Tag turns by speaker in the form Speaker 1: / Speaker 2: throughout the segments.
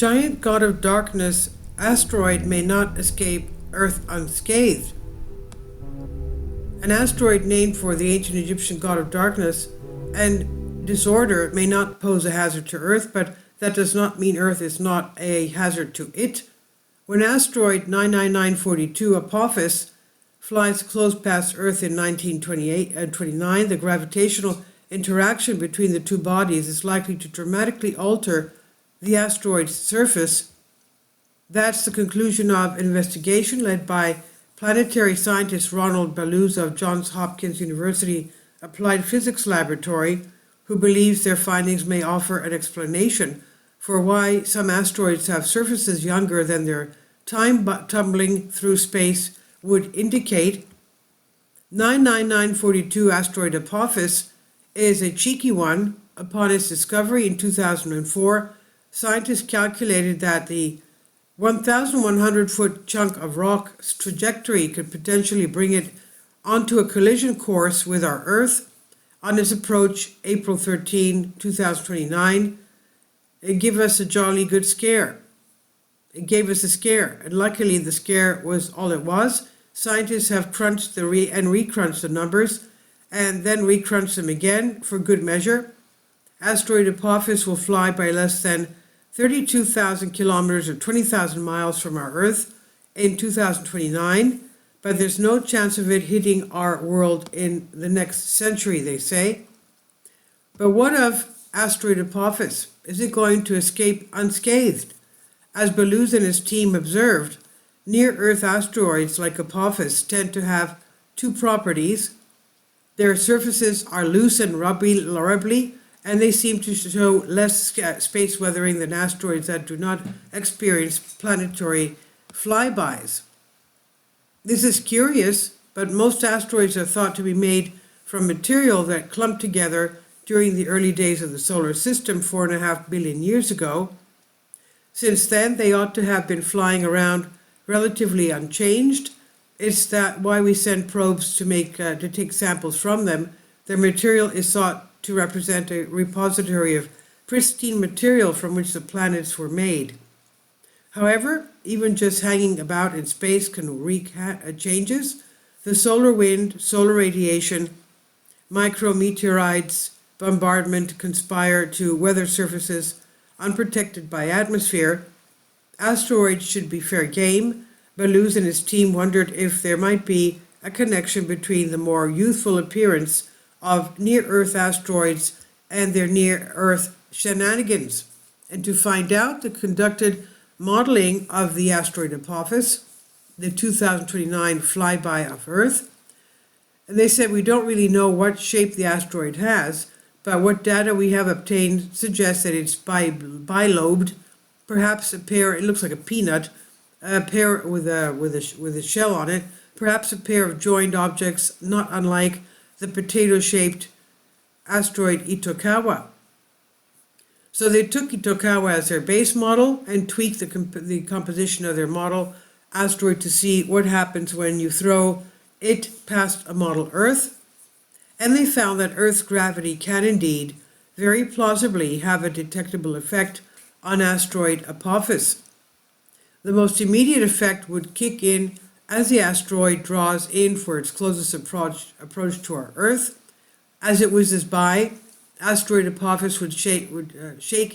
Speaker 1: Giant god of darkness, asteroid may not escape Earth unscathed. An asteroid named for the ancient Egyptian god of darkness and disorder may not pose a hazard to Earth, but that does not mean Earth is not a hazard to it. When asteroid 99942 Apophis flies close past Earth in 1928 and 29, the gravitational interaction between the two bodies is likely to dramatically alter the asteroid's surface. That's the conclusion of an investigation led by planetary scientist Ronald Balouz of Johns Hopkins University Applied Physics Laboratory, who believes their findings may offer an explanation for why some asteroids have surfaces younger than their time tumbling through space would indicate. 99942 asteroid Apophis is a cheeky one. Upon its discovery in 2004, scientists calculated that the 1,100-foot chunk of rock's trajectory could potentially bring it onto a collision course with our Earth on its approach April 13, 2029. It gave us a jolly good scare. It gave us a scare, and luckily the scare was all it was. Scientists have crunched and recrunched the numbers, and then recrunched them again for good measure. Asteroid Apophis will fly by less than 32,000 kilometers or 20,000 miles from our Earth in 2029, but there's no chance of it hitting our world in the next century, they say. But what of asteroid Apophis? Is it going to escape unscathed? As Balouz and his team observed, near-Earth asteroids like Apophis tend to have two properties. Their surfaces are loose and rubbly, and they seem to show less space weathering than asteroids that do not experience planetary flybys. This is curious, but most asteroids are thought to be made from material that clumped together during the early days of the solar system 4.5 billion years ago. Since then, they ought to have been flying around relatively unchanged. It's that why we send probes to take samples from them. Their material is thought to represent a repository of pristine material from which the planets were made. However, even just hanging about in space can wreak changes. The solar wind, solar radiation, micrometeorites, bombardment conspire to weather surfaces unprotected by atmosphere. Asteroids should be fair game. Balouz and his team wondered if there might be a connection between the more youthful appearance of near-Earth asteroids and their near-Earth shenanigans. And to find out, they conducted modeling of the asteroid Apophis, the 2029 flyby of Earth. And they said, we don't really know what shape the asteroid has, but what data we have obtained suggests that it's bilobed, perhaps a pair, it looks like a peanut, a pair with a shell on it, perhaps a pair of joined objects not unlike the potato-shaped asteroid Itokawa. So they took Itokawa as their base model and tweaked the composition of their model asteroid to see what happens when you throw it past a model Earth. And they found that Earth's gravity can indeed, very plausibly, have a detectable effect on asteroid Apophis. The most immediate effect would kick in as the asteroid draws in for its closest approach to our Earth. As it whizzes by, asteroid Apophis would shake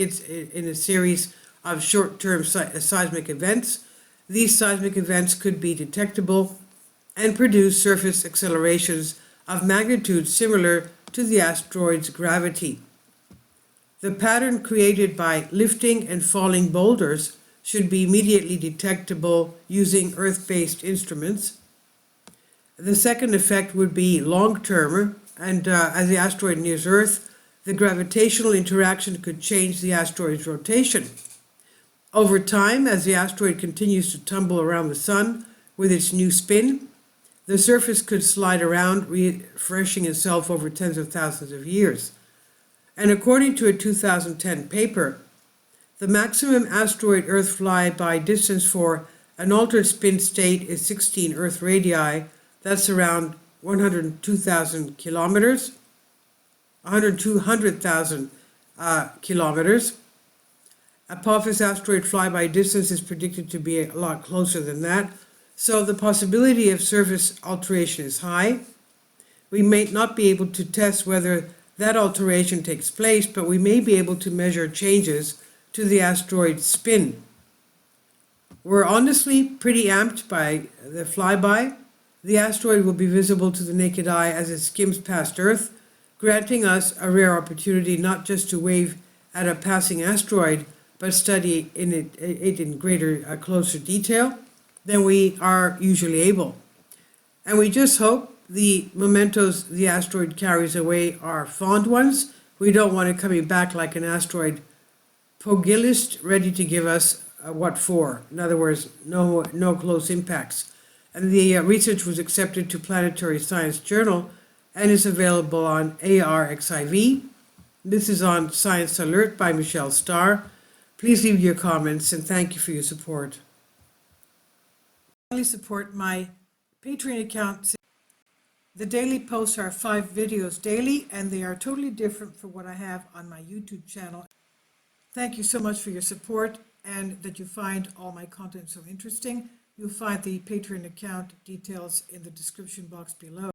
Speaker 1: it in a series of short-term seismic events. These seismic events could be detectable and produce surface accelerations of magnitude similar to the asteroid's gravity. The pattern created by lifting and falling boulders should be immediately detectable using Earth-based instruments. The second effect would be long-term, and as the asteroid nears Earth, the gravitational interaction could change the asteroid's rotation. Over time, as the asteroid continues to tumble around the Sun with its new spin, the surface could slide around, refreshing itself over tens of thousands of years. And according to a 2010 paper, the maximum asteroid Earth flyby distance for an altered spin state is 16 Earth radii. That's around 102,000 kilometers, 100,000 kilometers. Apophis asteroid flyby distance is predicted to be a lot closer than that, so the possibility of surface alteration is high. We may not be able to test whether that alteration takes place, but we may be able to measure changes to the asteroid's spin. We're honestly pretty amped by the flyby. The asteroid will be visible to the naked eye as it skims past Earth, granting us a rare opportunity not just to wave at a passing asteroid, but study it in greater, closer detail than we are usually able. And we just hope the mementos the asteroid carries away are fond ones. We don't want it coming back like an asteroid pugilist ready to give us what for. In other words, no close impacts. And the research was accepted to Planetary Science Journal and is available on ARXIV. This is on Science Alert by Michelle Starr. Please leave your comments and thank you for your support. Finally, support my Patreon account. The daily posts are 5 videos daily, and they are totally different from what I have on my YouTube channel. Thank you so much for your support and that you find all my content so interesting. You'll find the Patreon account details in the description box below.